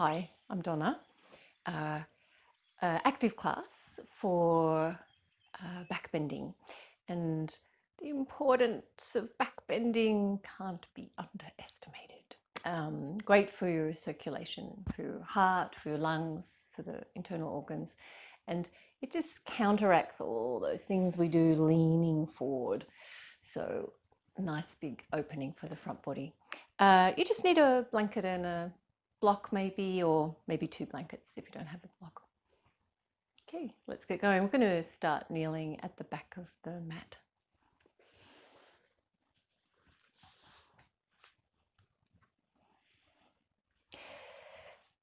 Hi, I'm Donna. Active class for backbending, and the importance of backbending can't be underestimated. Great for your circulation, for your heart, for your lungs, for the internal organs, and it just counteracts all those things we do leaning forward. So nice big opening for the front body. You just need a blanket and a block maybe, or maybe 2 blankets if you don't have a block. Okay, let's get going. We're going to start kneeling at the back of the mat.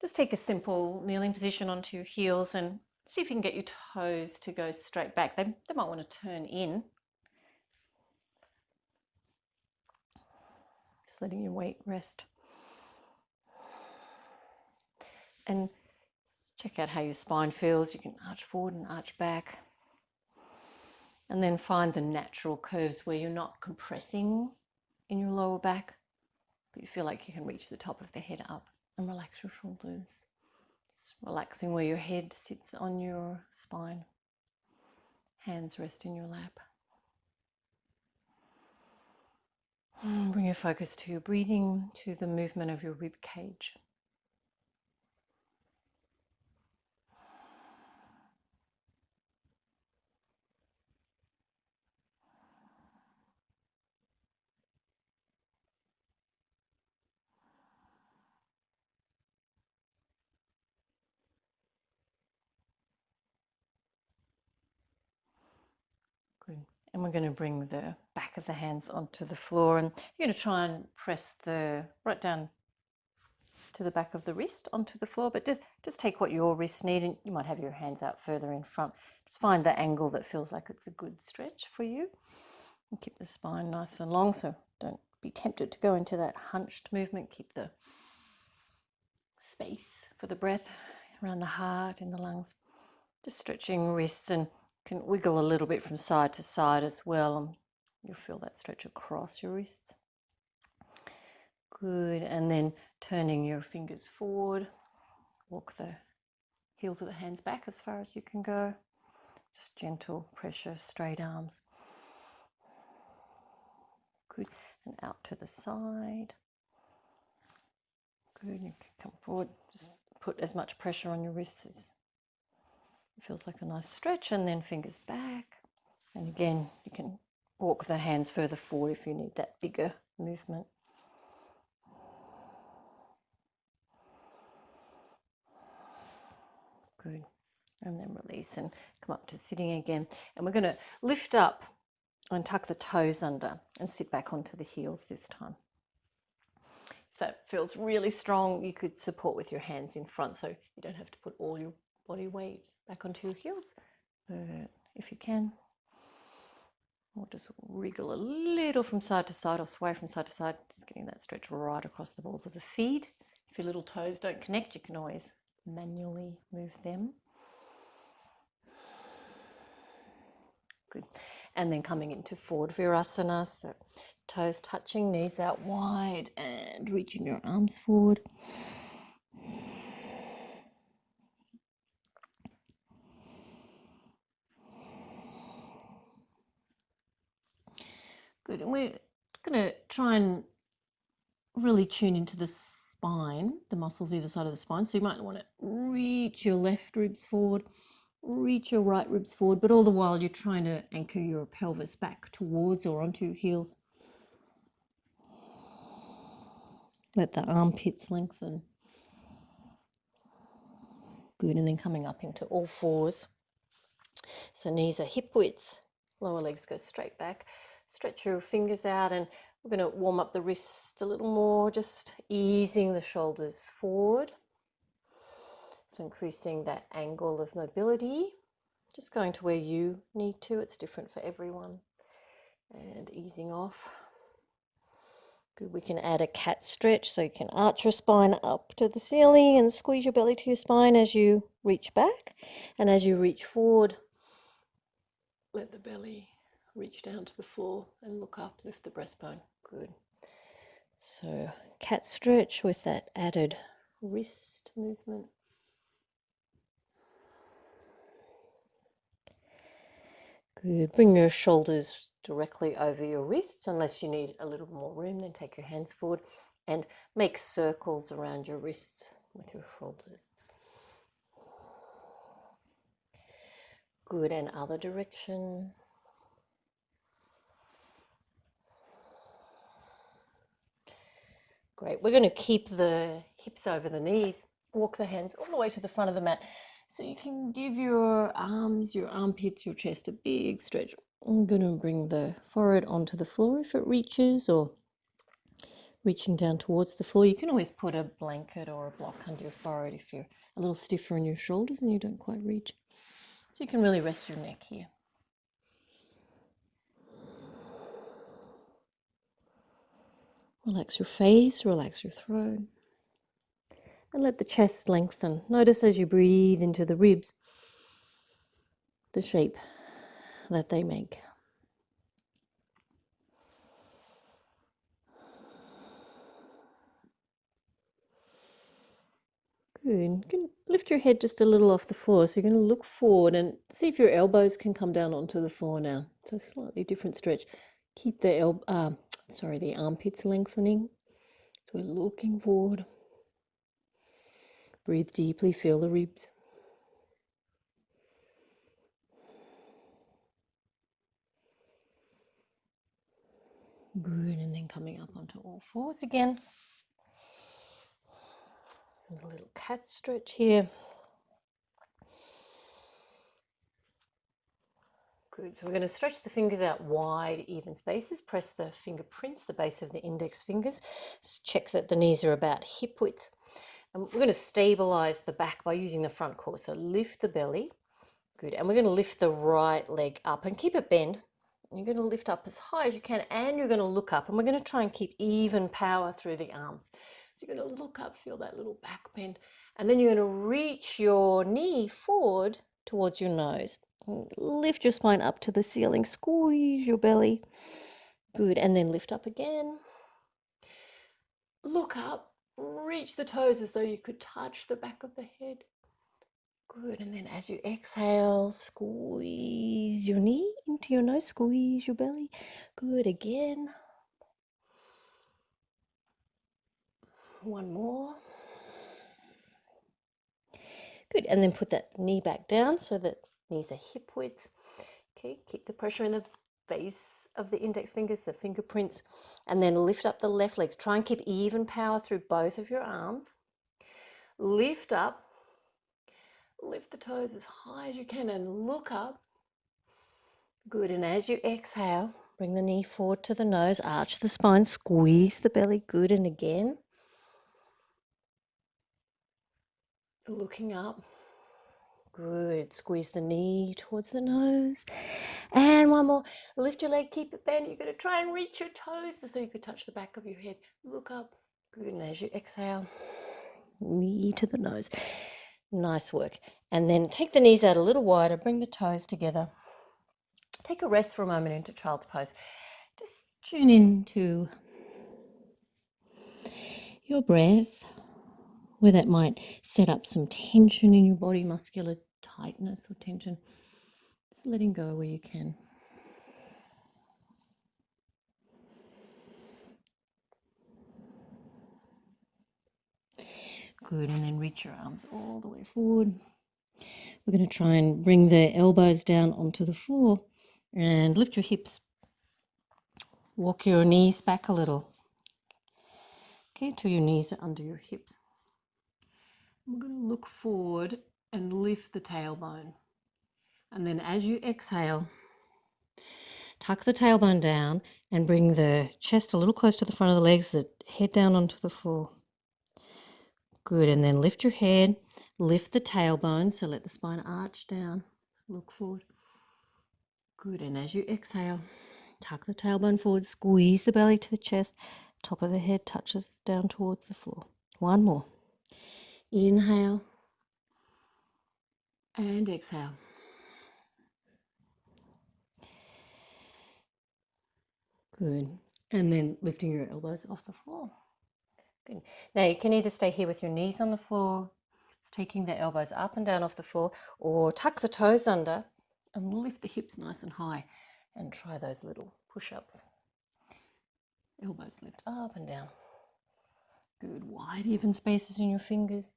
Just take a simple kneeling position onto your heels and see if you can get your toes to go straight back. They might want to turn in. Just letting your weight rest. And check out how your spine feels. You can arch forward and arch back. And then find the natural curves where you're not compressing in your lower back, but you feel like you can reach the top of the head up, and relax your shoulders. Just relaxing where your head sits on your spine. Hands rest in your lap. Bring your focus to your breathing, to the movement of your rib cage. Good. And we're going to bring the back of the hands onto the floor, and you're going to try and press right down to the back of the wrist onto the floor, but just take what your wrists need, and you might have your hands out further in front. Just find the angle that feels like it's a good stretch for you, and keep the spine nice and long, so don't be tempted to go into that hunched movement. Keep the space for the breath around the heart and the lungs. Just stretching wrists, and can wiggle a little bit from side to side as well, and you'll feel that stretch across your wrists. Good, and then turning your fingers forward, walk the heels of the hands back as far as you can go. Just gentle pressure, straight arms. Good, and out to the side. Good, you can come forward, just put as much pressure on your wrists as it feels like a nice stretch, and then fingers back. And again, you can walk the hands further forward if you need that bigger movement. Good. And then release and come up to sitting again. And we're going to lift up and tuck the toes under and sit back onto the heels this time. If that feels really strong, you could support with your hands in front, so you don't have to put all your body weight back onto your heels. But if you can, or just wriggle a little from side to side or sway from side to side, just getting that stretch right across the balls of the feet. If your little toes don't connect, you can always manually move them. Good. And then coming into forward virasana, so toes touching, knees out wide, and reaching your arms forward. Good. And we're going to try and really tune into the spine, the muscles either side of the spine. So you might want to reach your left ribs forward, reach your right ribs forward, but all the while you're trying to anchor your pelvis back towards or onto your heels. Let the armpits lengthen. Good, and then coming up into all fours. So knees are hip width, lower legs go straight back. Stretch your fingers out, and we're going to warm up the wrist a little more, just easing the shoulders forward. So increasing that angle of mobility, just going to where you need to. It's different for everyone. And easing off. Good. We can add a cat stretch, so you can arch your spine up to the ceiling and squeeze your belly to your spine as you reach back. And as you reach forward, let the belly reach down to the floor and look up, lift the breastbone. Good. So cat stretch with that added wrist movement. Good. Bring your shoulders directly over your wrists. Unless you need a little more room, then take your hands forward and make circles around your wrists with your shoulders. Good. And other direction. Great. We're going to keep the hips over the knees. Walk the hands all the way to the front of the mat. So you can give your arms, your armpits, your chest a big stretch. I'm going to bring the forehead onto the floor if it reaches, or reaching down towards the floor. You can always put a blanket or a block under your forehead if you're a little stiffer in your shoulders and you don't quite reach. So you can really rest your neck here. Relax your face, relax your throat. And let the chest lengthen. Notice as you breathe into the ribs, the shape that they make. Good. You can lift your head just a little off the floor. So you're going to look forward and see if your elbows can come down onto the floor now. So slightly different stretch. Keep the the armpits lengthening. So we're looking forward. Breathe deeply, feel the ribs. Good, and then coming up onto all fours again. There's a little cat stretch here. Good, so we're going to stretch the fingers out wide, even spaces. Press the fingerprints, the base of the index fingers. Check that the knees are about hip width. And we're going to stabilize the back by using the front core. So lift the belly. Good, and we're going to lift the right leg up and keep it bent. You're going to lift up as high as you can, and you're going to look up, and we're going to try and keep even power through the arms. So you're going to look up, feel that little back bend, and then you're going to reach your knee forward towards your nose. Lift your spine up to the ceiling, squeeze your belly. Good, and then lift up again. Look up, reach the toes as though you could touch the back of the head. Good, and then as you exhale, squeeze your knee into your nose, squeeze your belly. Good, again. One more. Good, and then put that knee back down so that knees are hip width. Okay, keep the pressure in the base of the index fingers, the fingerprints, and then lift up the left legs. Try and keep even power through both of your arms. Lift up. Lift the toes as high as you can and look up. Good, and as you exhale, bring the knee forward to the nose, arch the spine, squeeze the belly. Good, and again. Looking up. Good, squeeze the knee towards the nose. And one more. Lift your leg, keep it bent. You're going to try and reach your toes so you could touch the back of your head. Look up. Good, and as you exhale, knee to the nose. Nice work. And then take the knees out a little wider, bring the toes together. Take a rest for a moment into child's pose. Just tune into your breath, where that might set up some tension in your body, muscular tightness or tension. Just letting go where you can. Good, and then reach your arms all the way forward. We're going to try and bring the elbows down onto the floor and lift your hips. Walk your knees back a little. Okay, till your knees are under your hips. We're going to look forward and lift the tailbone. And then as you exhale, tuck the tailbone down and bring the chest a little close to the front of the legs, the head down onto the floor. Good, and then lift your head, lift the tailbone, so let the spine arch down, look forward. Good, and as you exhale, tuck the tailbone forward, squeeze the belly to the chest, top of the head touches down towards the floor. One more. Inhale and exhale. Good, and then lifting your elbows off the floor. Good. Now you can either stay here with your knees on the floor, taking the elbows up and down off the floor, or tuck the toes under and lift the hips nice and high and try those little push-ups. Elbows lift up and down. Good, wide even spaces in your fingers.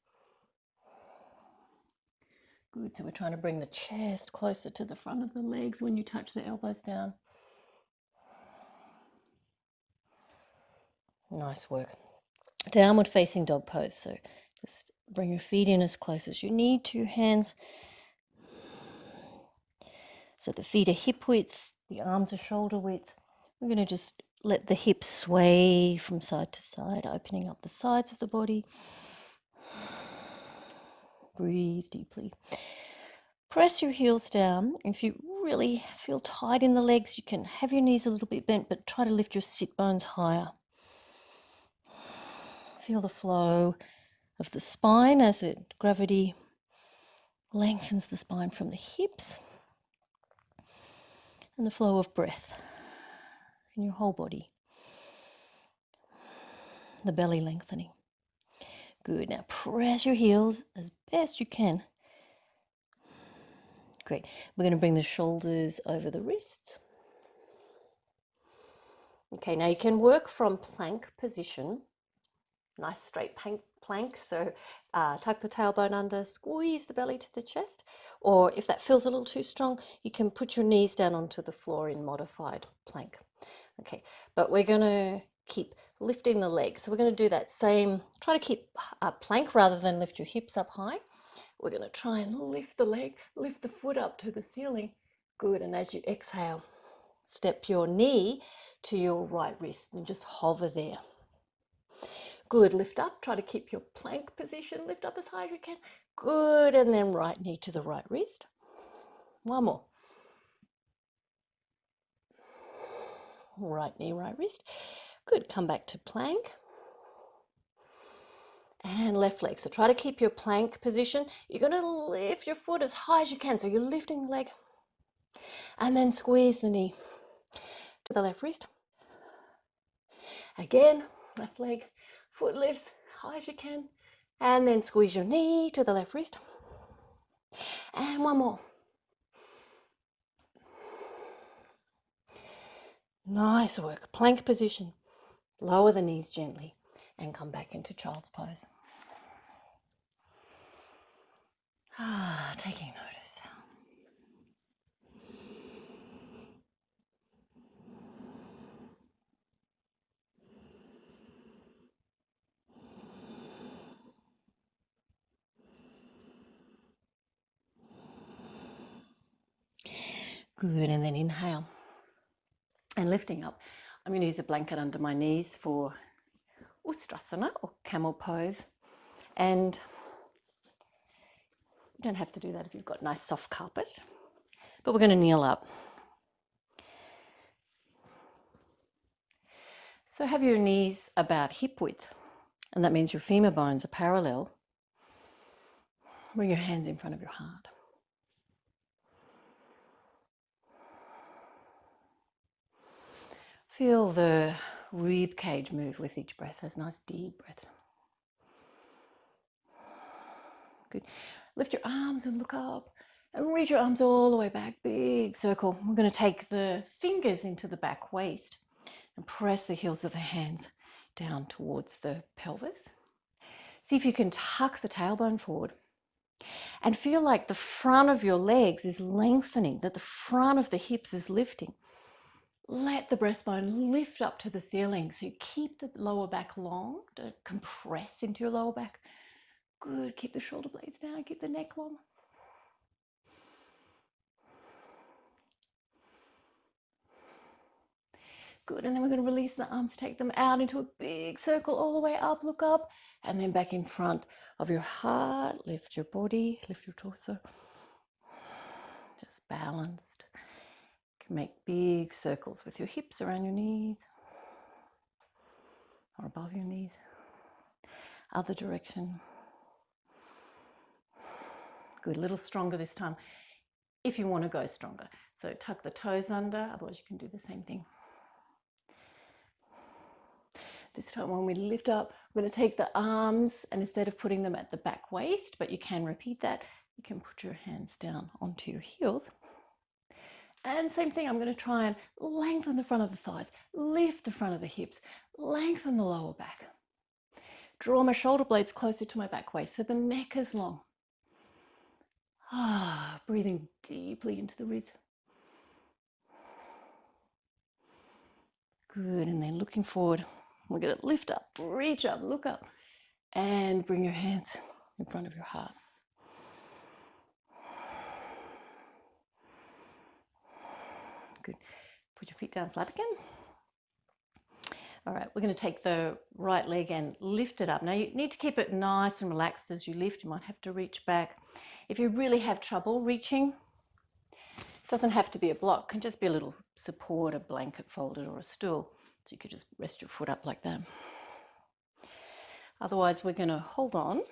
Good, so we're trying to bring the chest closer to the front of the legs when you touch the elbows down. Nice work. Downward facing dog pose. So just bring your feet in as close as you need to, hands. So the feet are hip width, the arms are shoulder width. We're going to just let the hips sway from side to side, opening up the sides of the body. Breathe deeply. Press your heels down. If you really feel tight in the legs, you can have your knees a little bit bent, but try to lift your sit bones higher. Feel the flow of the spine as gravity lengthens the spine from the hips, and the flow of breath in your whole body. The belly lengthening. Good. Now press your heels as best you can. Great. We're going to bring the shoulders over the wrists. Okay, now you can work from plank position. Nice straight plank. So tuck the tailbone under, squeeze the belly to the chest. Or if that feels a little too strong, you can put your knees down onto the floor in modified plank. Okay, but we're going to keep lifting the legs. So we're going to do that same, try to keep a plank rather than lift your hips up high. We're going to try and lift the leg, lift the foot up to the ceiling. Good, and as you exhale, step your knee to your right wrist and just hover there. Good, lift up, try to keep your plank position, lift up as high as you can. Good, and then right knee to the right wrist. One more. Right knee, right wrist. Good, come back to plank. And left leg. So try to keep your plank position. You're going to lift your foot as high as you can. So you're lifting the leg. And then squeeze the knee to the left wrist. Again, left leg, foot lifts high as you can. And then squeeze your knee to the left wrist. And one more. Nice work. Plank position. Lower the knees gently and come back into child's pose. Taking notice. Good, and then inhale. And lifting up, I'm going to use a blanket under my knees for ustrasana or camel pose. And you don't have to do that if you've got nice soft carpet. But we're going to kneel up. So have your knees about hip width, and that means your femur bones are parallel. Bring your hands in front of your heart. Feel the rib cage move with each breath, those nice deep breaths. Good. Lift your arms and look up and reach your arms all the way back, big circle. We're going to take the fingers into the back waist and press the heels of the hands down towards the pelvis. See if you can tuck the tailbone forward and feel like the front of your legs is lengthening, that the front of the hips is lifting. Let the breastbone lift up to the ceiling. So you keep the lower back long, to compress into your lower back. Good, keep the shoulder blades down, keep the neck long. Good, and then we're going to release the arms, take them out into a big circle all the way up, look up, and then back in front of your heart. Lift your body, lift your torso. Just balanced. You can make big circles with your hips around your knees or above your knees. Other direction. Good, a little stronger this time if you want to go stronger. So tuck the toes under, otherwise you can do the same thing. This time when we lift up, we're going to take the arms, and instead of putting them at the back waist, but you can repeat that, you can put your hands down onto your heels. And same thing, I'm going to try and lengthen the front of the thighs, lift the front of the hips, lengthen the lower back. Draw my shoulder blades closer to my back waist so the neck is long. Breathing deeply into the ribs. Good, and then looking forward. We're going to lift up, reach up, look up, and bring your hands in front of your heart. Good. Put your feet down flat again. All right, we're going to take the right leg and lift it up. Now you need to keep it nice and relaxed as you lift. You might have to reach back. If you really have trouble reaching, it doesn't have to be a block. It can just be a little support, a blanket folded or a stool. So you could just rest your foot up like that. Otherwise, we're going to hold on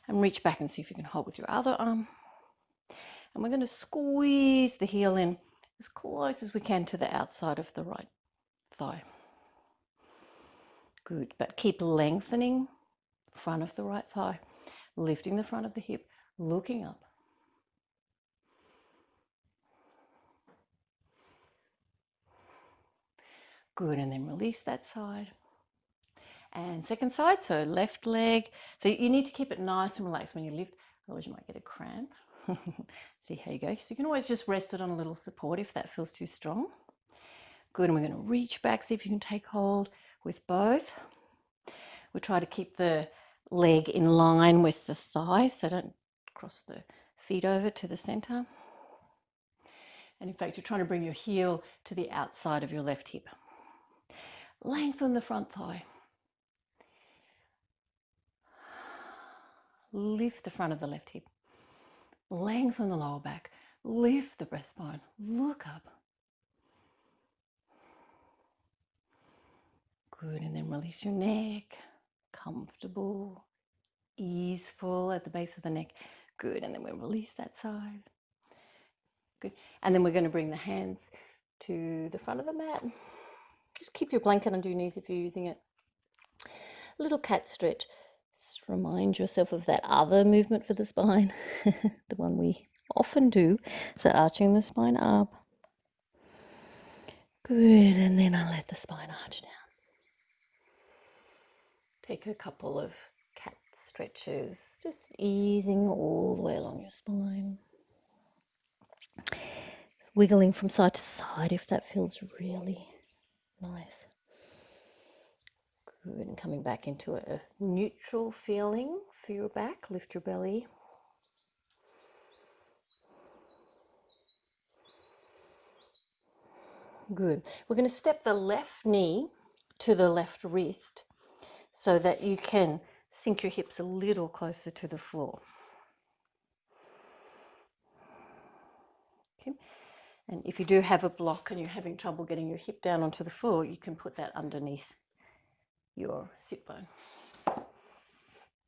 and reach back and see if you can hold with your other arm. And we're going to squeeze the heel in as close as we can to the outside of the right thigh. Good, but keep lengthening the front of the right thigh, lifting the front of the hip, looking up. Good, and then release that side. And second side, so left leg. So you need to keep it nice and relaxed when you lift, otherwise you might get a cramp. See how you go. So you can always just rest it on a little support if that feels too strong. Good, and we're going to reach back, see if you can take hold with both. We'll try to keep the leg in line with the thighs, so don't cross the feet over to the center. And in fact, you're trying to bring your heel to the outside of your left hip. Lengthen the front thigh. Lift the front of the left hip. Lengthen the lower back. Lift the breastbone. Look up. Good, and then release your neck. Comfortable, easeful at the base of the neck. Good, and then we'll release that side. Good, and then we're going to bring the hands to the front of the mat. Just keep your blanket under your knees if you're using it. Little cat stretch. Just remind yourself of that other movement for the spine, the one we often do. So arching the spine up. Good, and then I'll let the spine arch down. Take a couple of cat stretches, just easing all the way along your spine. Wiggling from side to side if that feels really nice. Good, and coming back into a neutral feeling for your back. Lift your belly. Good. We're going to step the left knee to the left wrist so that you can sink your hips a little closer to the floor. Okay. And if you do have a block and you're having trouble getting your hip down onto the floor, you can put that underneath your sit bone.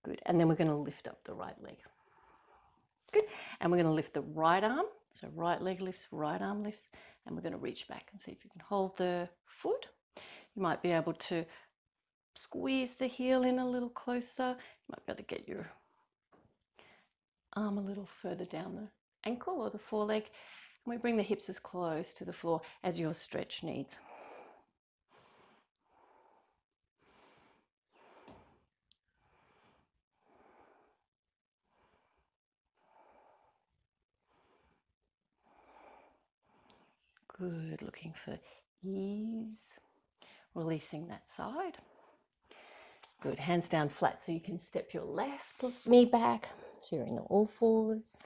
Good. And then we're going to lift up the right leg. Good. And we're going to lift the right arm. So right leg lifts, right arm lifts, and we're going to reach back and see if you can hold the foot. You might be able to squeeze the heel in a little closer. You might be able to get your arm a little further down the ankle or the foreleg. And we bring the hips as close to the floor as your stretch needs. Good, looking for ease. Releasing that side. Good, hands down flat so you can step your left knee back. So you're in all fours.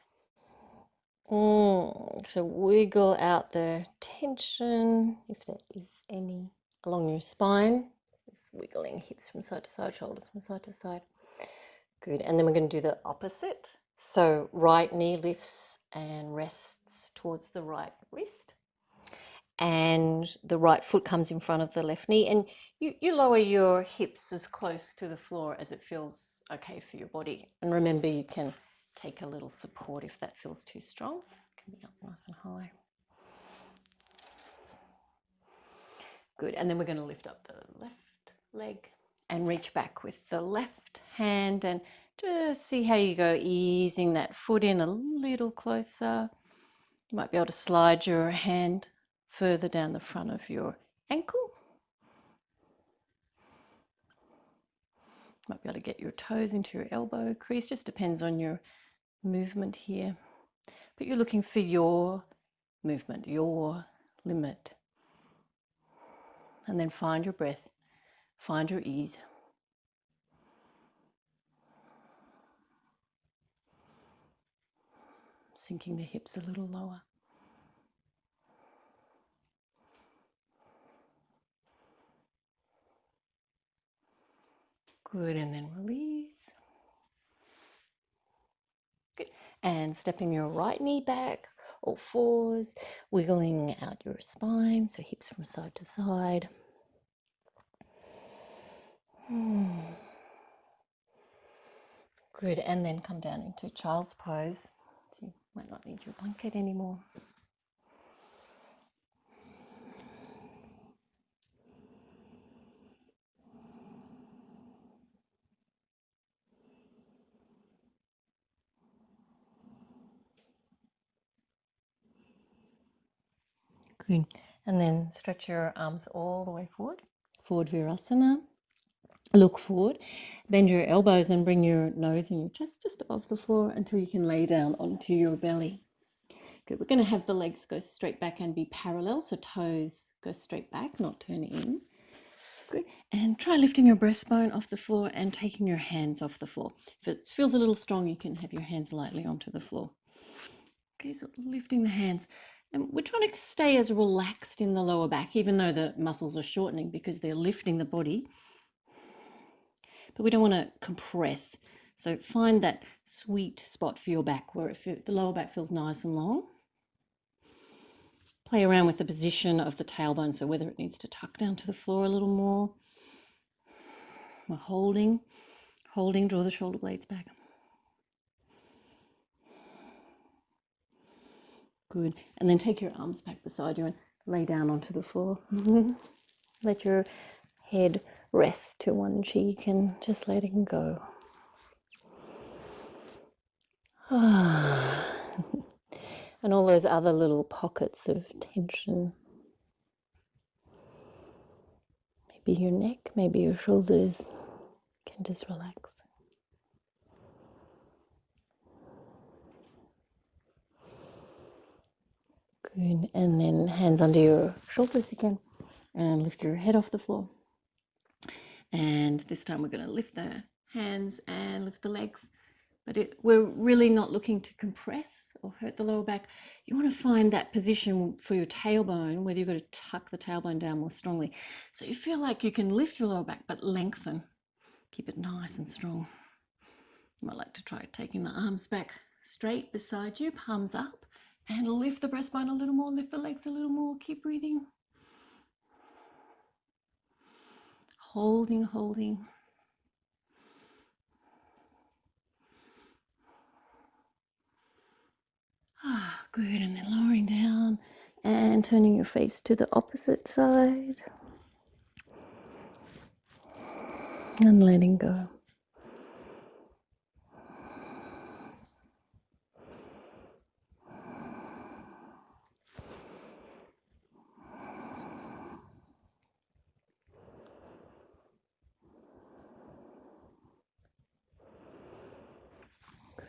So wiggle out the tension, if there is any, along your spine. Just wiggling hips from side to side, shoulders from side to side. Good, and then we're going to do the opposite. So right knee lifts and rests towards the right wrist. And the right foot comes in front of the left knee, and you lower your hips as close to the floor as it feels okay for your body. And remember, you can take a little support if that feels too strong. It can be up nice and high. Good, and then we're going to lift up the left leg and reach back with the left hand, and just see how you go, easing that foot in a little closer. You might be able to slide your hand further down the front of your ankle. You might be able to get your toes into your elbow crease, just depends on your movement here. But you're looking for your movement, your limit. And then find your breath, find your ease. Sinking the hips a little lower. Good, and then release. Good, and stepping your right knee back, all fours, wiggling out your spine, so hips from side to side. Good, and then come down into child's pose. So you might not need your blanket anymore. Good, and then stretch your arms all the way forward. Forward virasana. Look forward, bend your elbows and bring your nose and your chest just above the floor until you can lay down onto your belly. Good, we're going to have the legs go straight back and be parallel, so toes go straight back, not turn in. Good, and try lifting your breastbone off the floor and taking your hands off the floor. If it feels a little strong, you can have your hands lightly onto the floor. Okay, so lifting the hands. And we're trying to stay as relaxed in the lower back, even though the muscles are shortening because they're lifting the body. But we don't want to compress. So find that sweet spot for your back where the lower back feels nice and long. Play around with the position of the tailbone, so whether it needs to tuck down to the floor a little more. We're holding, draw the shoulder blades back. Good, and then take your arms back beside you and lay down onto the floor. Let your head rest to one cheek and just letting go. And all those other little pockets of tension. Maybe your neck, maybe your shoulders can just relax. Good, and then hands under your shoulders again and lift your head off the floor. And this time we're going to lift the hands and lift the legs. But we're really not looking to compress or hurt the lower back. You want to find that position for your tailbone, whether you've got to tuck the tailbone down more strongly. So you feel like you can lift your lower back, but lengthen. Keep it nice and strong. You might like to try taking the arms back straight beside you, palms up, and lift the breastbone a little more, lift the legs a little more. Keep breathing. Holding. Good, and then lowering down and turning your face to the opposite side and letting go.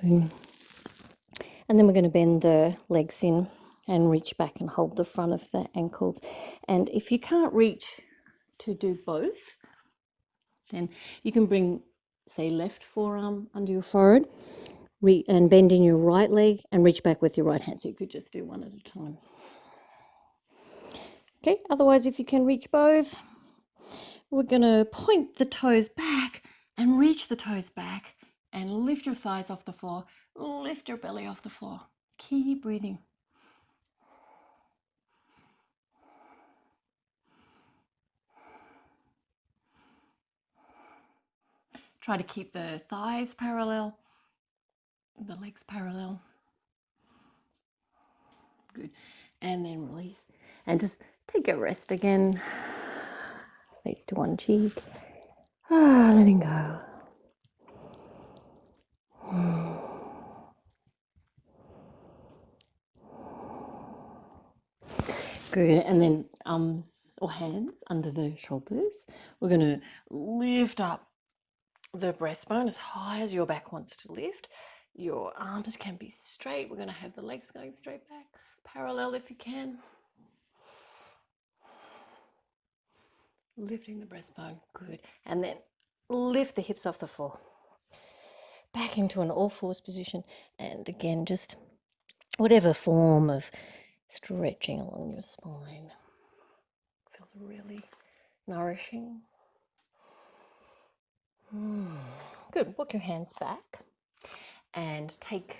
Good. And then we're going to bend the legs in and reach back and hold the front of the ankles. And if you can't reach to do both, then you can bring, say, left forearm under your forehead and bend in your right leg and reach back with your right hand. So you could just do one at a time. Okay, otherwise if you can reach both, we're going to point the toes back and reach the toes back and lift your thighs off the floor, lift your belly off the floor. Keep breathing. Try to keep the thighs parallel, the legs parallel. Good. And then release. And just take a rest again. face to one cheek. Letting go. Good, and then arms or hands under the shoulders. We're going to lift up the breastbone as high as your back wants to lift. Your arms can be straight. We're going to have the legs going straight back, parallel if you can. Lifting the breastbone, good. And then lift the hips off the floor. Back into an all fours position. And again, just whatever form of stretching along your spine. Feels really nourishing. Good. Walk your hands back and take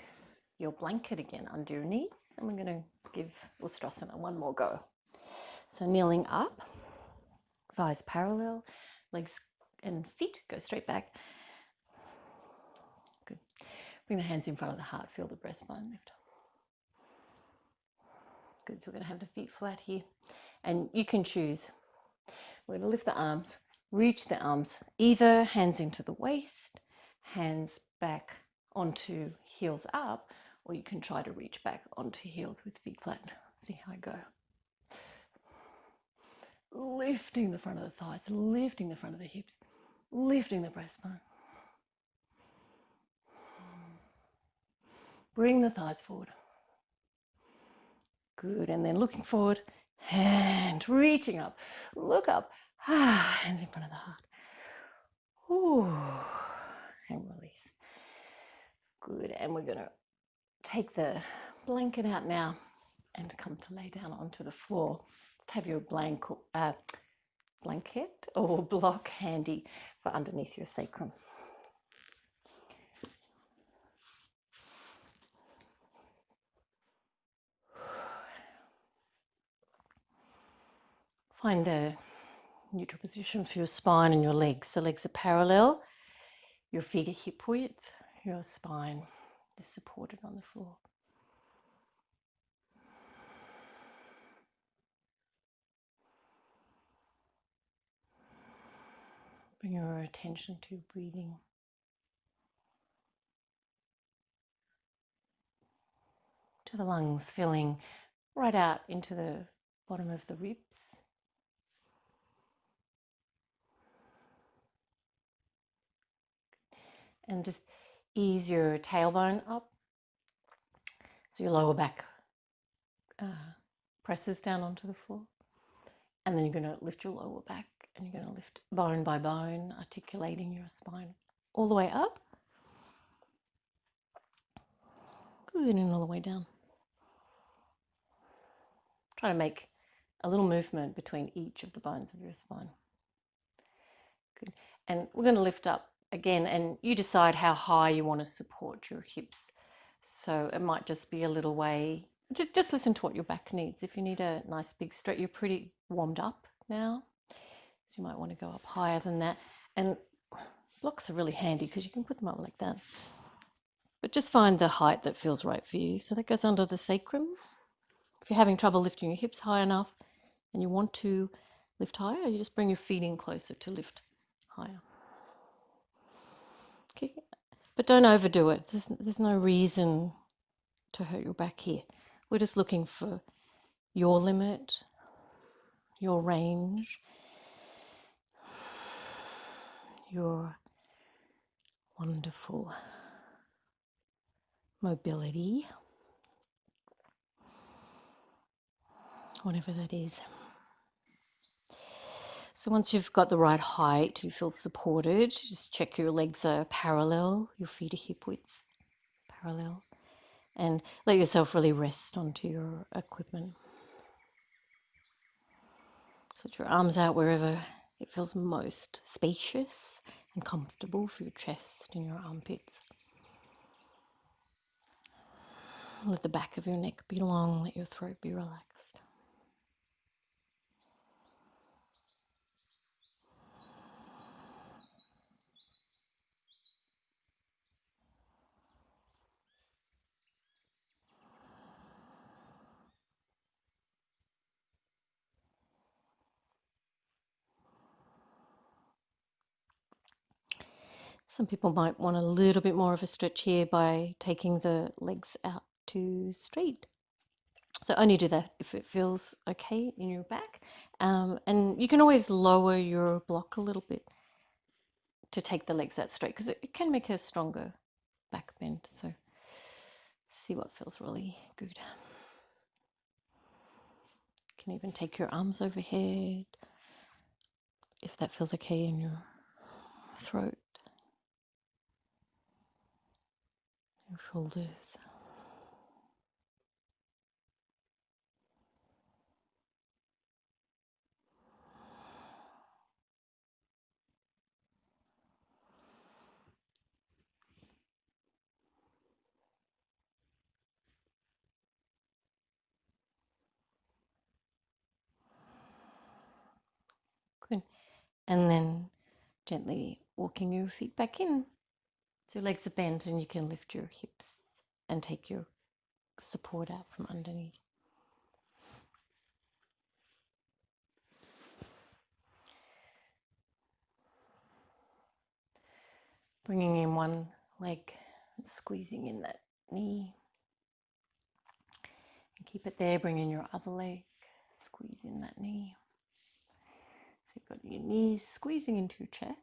your blanket again under your knees. And we're going to give ustrasana one more go. So kneeling up, thighs parallel, legs and feet go straight back. Good. Bring the hands in front of the heart. Feel the breastbone lift. Good. So we're going to have the feet flat here. And you can choose. We're going to lift the arms, reach the arms, either hands into the waist, hands back onto heels up, or you can try to reach back onto heels with feet flat. See how I go. Lifting the front of the thighs, lifting the front of the hips, lifting the breastbone. Bring the thighs forward. Good, and then looking forward, hand reaching up, look up, hands in front of the heart. Ooh, and release. Good, and we're going to take the blanket out now and come to lay down onto the floor. Just have your blanket or block handy for underneath your sacrum. Find the neutral position for your spine and your legs. So legs are parallel, your feet are hip width, your spine is supported on the floor. Bring your attention to breathing. To the lungs, filling right out into the bottom of the ribs. And just ease your tailbone up. So your lower back presses down onto the floor. And then you're going to lift your lower back and you're going to lift bone by bone, articulating your spine all the way up. Good, and all the way down. Try to make a little movement between each of the bones of your spine. Good. And we're going to lift up again, and you decide how high you want to support your hips. So it might just be a little way. Just listen to what your back needs. If you need a nice big stretch, you're pretty warmed up now. So you might want to go up higher than that. And blocks are really handy because you can put them up like that. But just find the height that feels right for you. So that goes under the sacrum. If you're having trouble lifting your hips high enough and you want to lift higher, you just bring your feet in closer to lift higher. Okay, but don't overdo it. There's no reason to hurt your back here. We're just looking for your limit, your range, your wonderful mobility, whatever that is. So once you've got the right height, you feel supported, just check your legs are parallel, your feet are hip width parallel, and let yourself really rest onto your equipment. Put your arms out wherever it feels most spacious and comfortable for your chest and your armpits. Let the back of your neck be long, let your throat be relaxed. Some people might want a little bit more of a stretch here by taking the legs out to straight. So only do that if it feels okay in your back. And you can always lower your block a little bit to take the legs out straight because it can make a stronger back bend. So see what feels really good. You can even take your arms overhead if that feels okay in your throat, your shoulders. Good. And then gently walking your feet back in. So your legs are bent and you can lift your hips and take your support out from underneath. Bringing in one leg, squeezing in that knee. And keep it there, bring in your other leg, squeeze in that knee. So you've got your knees squeezing into your chest.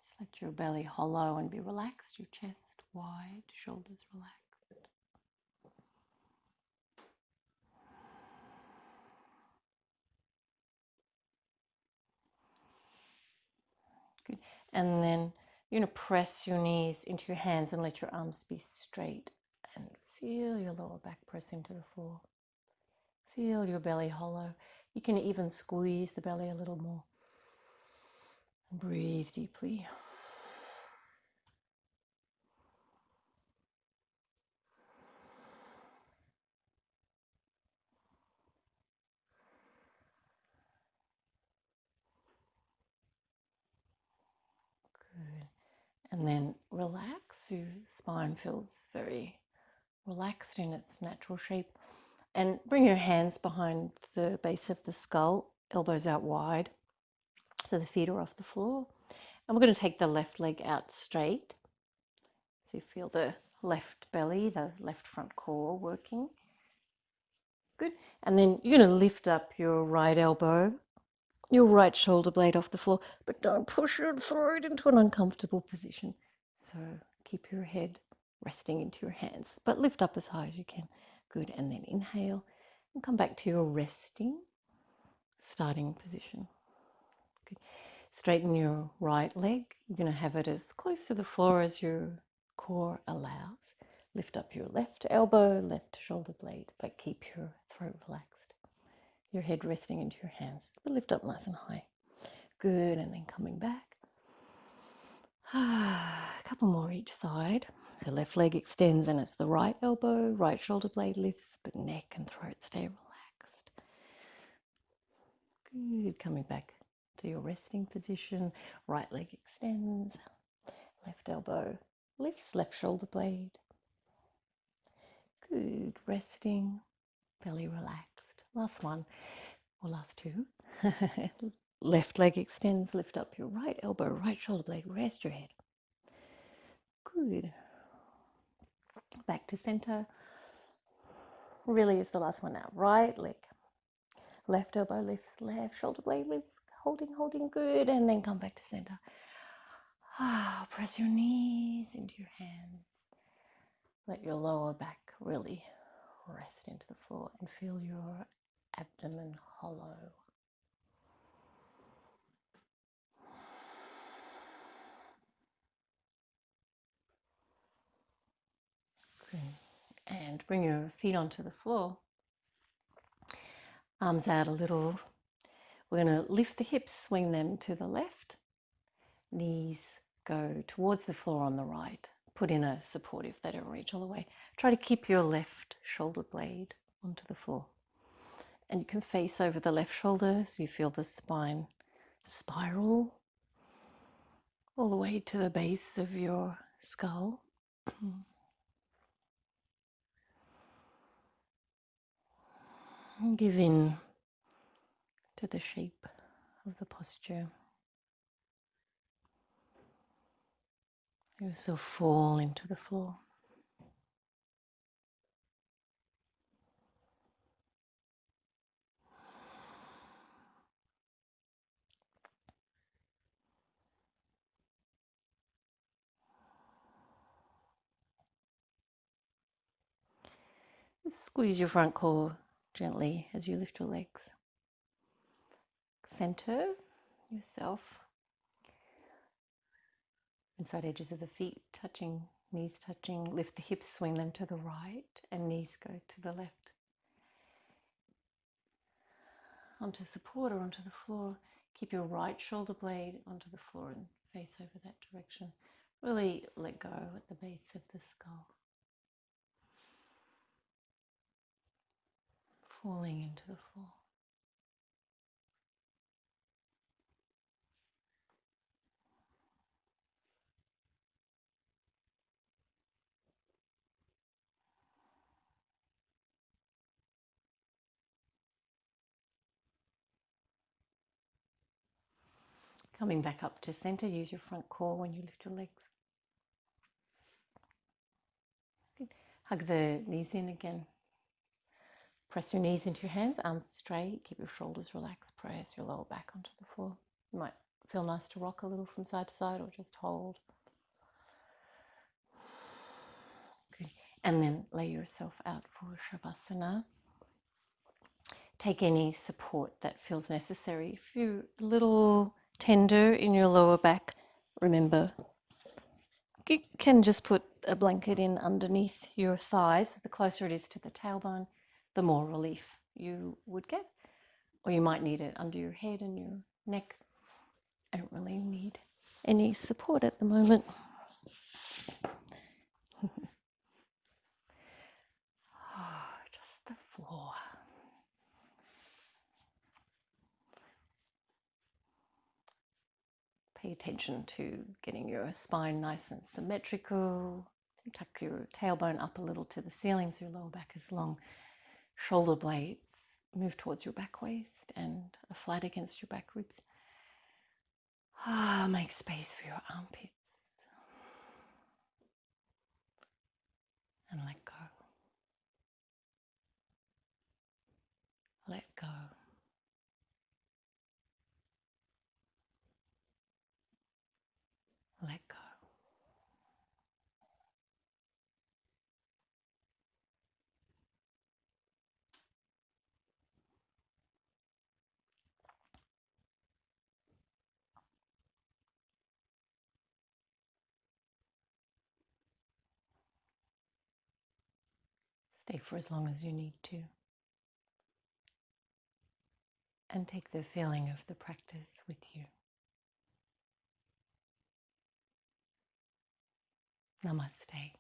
Just let your belly hollow and be relaxed, your chest wide, shoulders relaxed. Good. And then you're going to press your knees into your hands and let your arms be straight. And feel your lower back press into the floor. Feel your belly hollow. You can even squeeze the belly a little more. Breathe deeply. Good. And then relax. Your spine feels very relaxed in its natural shape. And bring your hands behind the base of the skull, elbows out wide, so the feet are off the floor. And we're going to take the left leg out straight. So you feel the left belly, the left front core working. Good. And then you're going to lift up your right elbow, your right shoulder blade off the floor, but don't push it, throw it into an uncomfortable position. So keep your head resting into your hands, but lift up as high as you can. Good. And then inhale and come back to your resting starting position. Good. Straighten your right leg. You're going to have it as close to the floor as your core allows. Lift up your left elbow, left shoulder blade, but keep your throat relaxed. Your head resting into your hands, but lift up nice and high. Good, and then coming back. A couple more each side. So left leg extends and it's the right elbow, right shoulder blade lifts, but neck and throat stay relaxed. Good, coming back to your resting position. Right leg extends, left elbow lifts, left shoulder blade. Good, resting, belly relaxed. Last one, or last two. Left leg extends, lift up your right elbow, right shoulder blade, rest your head. Good. Back to center. Really is the last one now. Right leg. Left elbow lifts, left shoulder blade lifts, holding, good. And then come back to center. Press your knees into your hands. Let your lower back really rest into the floor and feel your abdomen hollow. Good. And bring your feet onto the floor. Arms out a little. We're going to lift the hips, swing them to the left. Knees go towards the floor on the right. Put in a support if they don't reach all the way. Try to keep your left shoulder blade onto the floor. And you can face over the left shoulder so you feel the spine spiral all the way to the base of your skull. Give in to the shape of the posture. Yourself fall into the floor. Squeeze your front core gently as you lift your legs. Center yourself. Inside edges of the feet touching, knees touching. Lift the hips, swing them to the right, and knees go to the left. Onto support or onto the floor. Keep your right shoulder blade onto the floor and face over that direction. Really let go at the base of the skull. Falling into the floor. Coming back up to center, use your front core when you lift your legs. Hug the knees in again. Press your knees into your hands, arms straight, keep your shoulders relaxed, press your lower back onto the floor. You might feel nice to rock a little from side to side or just hold. Good. And then lay yourself out for Shavasana. Take any support that feels necessary. If you're a little tender in your lower back, remember, you can just put a blanket in underneath your thighs. The closer it is to the tailbone, the more relief you would get. Or you might need it under your head and your neck. I don't really need any support at the moment. Just the floor. Pay attention to getting your spine nice and symmetrical. Tuck your tailbone up a little to the ceiling so your lower back is long. Shoulder blades move towards your back waist and are flat against your back ribs. Make space for your armpits. And let go. Let go. Let go. Stay for as long as you need to. And take the feeling of the practice with you. Namaste.